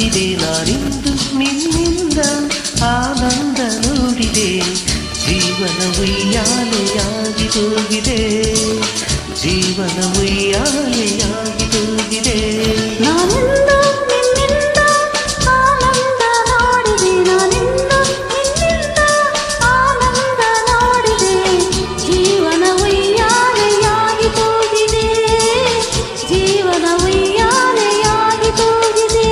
ನೋಡಿದೆ ನಾನಿಂದು ನಿನ್ನಿಂದ ಆನಂದ ನೋಡಿದೆ ಜೀವನ ಉಯ್ಯಾಲೆಯಾಗಿ ತೂಗಿದೆ ಜೀವನ ಉಯ್ಯಾಲೆಯಾಗಿ ತೂಗಿದೆ ನಾನಿಂದ ನಿನ್ನಿಂದ ಆನಂದ ನೋಡಿದೆ ನಾನಿಂದ ನಿನ್ನಿಂದ ಆನಂದ ನೋಡಿದೆ ಜೀವನ ಉಯ್ಯಾಲೆಯಾಗಿ ತೂಗಿದೆ ಜೀವನ ಉಯ್ಯಾಲೆಯಾಗಿ ತೂಗಿದೆ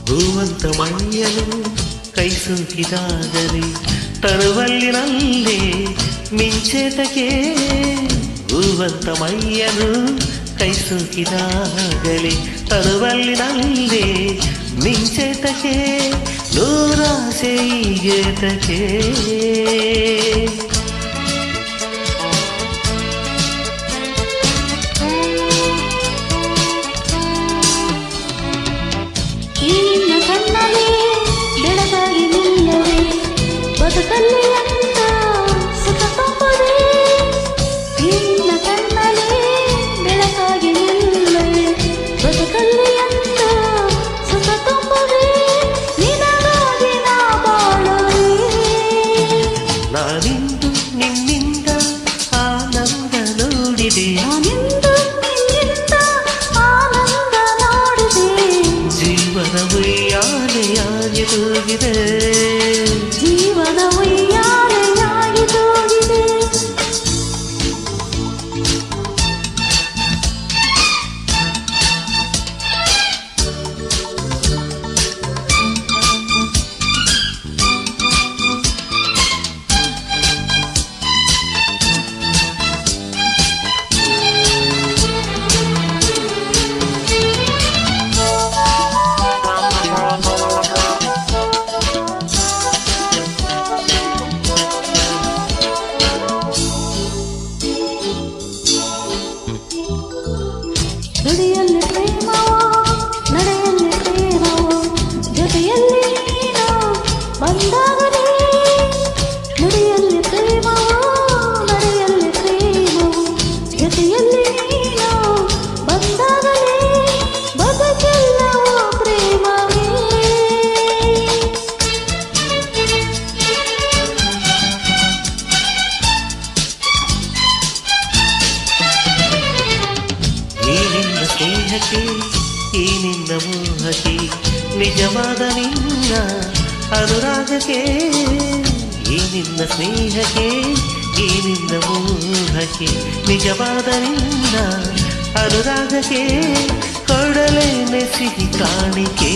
ಹೂವಂತ ಮೈಯಲು ಕೈ ಸೋಕಿದಾಗಲಿ ತರುವಲ್ಲಿನಲ್ಲೇ ಮಿಂಚೇತಕ್ಕೆ ಹೂವಂತ ಮೈಯಲು ಕೈ ಸೋಕಿದಾಗಲಿ ತರುವಲ್ಲಿನಲ್ಲೇ ಮಿಂಚೇತಕ್ಕೆ ನೂರಾಸೆ ಈಗೇತಕ್ಕೆ ಬೆಳಗಾಗಿ ನಿಲ್ಲವೇ ಬದುಕಲ್ಲಿ ಅಂತ ಸುಖ ತುಂಬದೆ ನಿನ್ನ ಕಣ್ಣಲ್ಲಿ ಬೆಳಗಾಗಿ ನಿಲ್ಲವೇ ಬದುಕಲ್ಲಿ ಅಂತ ಸುಖ ತುಂಬದೆ ನಿನಗಾಗಿ ನಾ ಬಾಳುವೆ ನಾನಿಂದು ನಿನ್ನಿಂದ ಆನಂದ ನೋಡಿದೆ ನಾನಿಂದು ನಿನ್ನಿಂದ ಆನಂದ ನೋಡಿದೆ ಜೀವನ ಉಯ್ಯಾಲೆಯಾಗಿ ತೂಗಿದೆ ಜೀವನ ಉಯ್ಯಾಲೆಯಾಗಿ ತೂಗಿದೆ ನುಡಿಯಲ್ಲಿ ಪ್ರೇಮವೋ ನಡೆಯಲ್ಲಿ ಪ್ರೇಮವೋ ಜೊತೆಯಲ್ಲಿ ನೀನು ಬಂದಾಗಲೇ ನುಡಿಯಲ್ಲಿ ಪ್ರೇಮವೋ ನಡೆಯಲ್ಲಿ ಪ್ರೇಮವೋ ಜೊತೆಯಲ್ಲಿ ನೀನು ಬಂದಾಗಲೇ ಬದುಕೆಲ್ಲವೋ ಪ್ರೇಮವೇ ಈ ನಿನ್ನ ಸ್ನೇಹಕ್ಕೆ ಈ ನಿನ್ನ ಮೋಹಕ್ಕೆ ನಿಜವಾದ ನಿನ್ನ ಅನುರಾಗಕ್ಕೆ ಈ ನಿನ್ನ ಸ್ನೇಹಕ್ಕೆ ಈ ನಿನ್ನ ಮೋಹಕ್ಕೆ ನಿಜವಾದ ನಿನ್ನ ಅನುರಾಗಕ್ಕೆ ಕೊಡಲೇನೆ ಸಿಹಿ ಕಾಣಿಕೆ